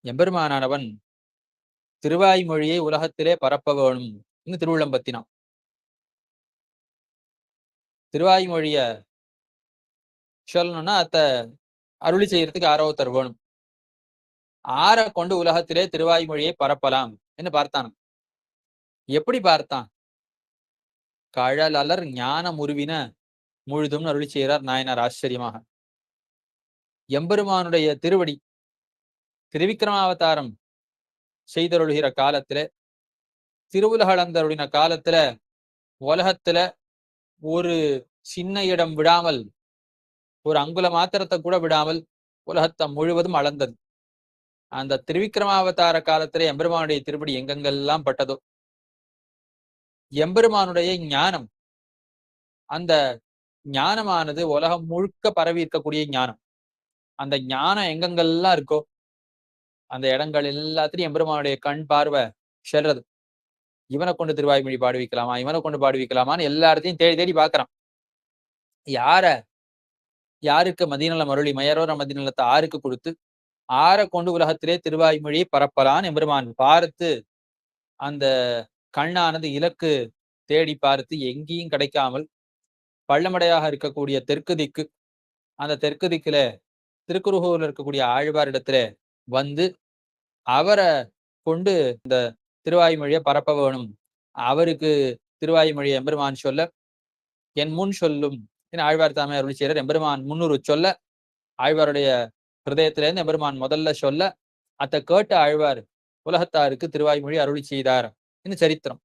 எம்பெருமானானவன் திருவாய்மொழியை உலகத்திலே பரப்ப வேணும் திருவுள்ளம்பத்தினான். திருவாய்மொழிய சொல்லணும்னா அருளி செய்யறதுக்கு யாரோ ஒருத்தர் வேணும். ஆற கொண்டு உலகத்திலே திருவாய்மொழியை பரப்பலாம் என்று பார்த்தான். எப்படி பார்த்தான்? கழலலர் ஞான முருவின முழுதும் அருளி செய்கிறார் நாயனார் ஆச்சரியமாக. எம்பெருமானுடைய திருவடி திருவிக்கிரமாவதாரம் செய்தருளுகிற காலத்துல, திருவுலகளந்தருளின காலத்துல, உலகத்துல ஒரு சின்ன இடம் விடாமல், ஒரு அங்குல மாத்திரத்தை கூட விடாமல் உலகத்தை முழுவதும் அளந்தது. அந்த திருவிக்கிரமாவதார காலத்துல எம்பெருமானுடைய திருப்படி எங்கெங்கெல்லாம் பட்டதோ, எம்பெருமானுடைய ஞானம், அந்த ஞானமானது உலகம் முழுக்க பரவி இருக்கக்கூடிய ஞானம். அந்த ஞானம் எங்கெங்கெல்லாம் இருக்கோ அந்த இடங்கள் எல்லாத்திலையும் எம்பெருமானுடைய கண் பார்வை செல்றது. இவனை கொண்டு திருவாய்மொழி பாடி வைக்கலாமா, இவனை கொண்டு பாடி வைக்கலாமான்னு எல்லா இடத்தையும் தேடி தேடி பார்க்கறான். யாருக்கு மதிநலம் அருளி மயரோர மதிநலத்தை ஆருக்கு கொடுத்து ஆற கொண்டு உலகத்திலே திருவாய்மொழியை பரப்பலான் எம்பெருமான் பார்த்து அந்த கண்ணானது இலக்கு தேடி பார்த்து எங்கேயும் கிடைக்காமல் பள்ளமடையாக இருக்கக்கூடிய தெற்கு திக்கு, அந்த தெற்கு திக்குல திருக்குறுகூர்ல இருக்கக்கூடிய ஆழ்வாரிடத்துல வந்து அவரை கொண்டு இந்த திருவாய்மொழியை பரப்ப வேணும். அவருக்கு திருவாய்மொழி எம்பெருமான் சொல்ல என் முன் சொல்லும் ஆழ்வார் தாமே அருளி செய்யறார். எம்பெருமான் முன்னூறு சொல்ல ஆழ்வாருடைய ஹிருதயத்திலிருந்து எம்பெருமான் முதல்ல சொல்ல அத்த கேட்ட ஆழ்வார் உலகத்தாருக்கு திருவாய்மொழி அருளி செய்தார். சரித்திரம்.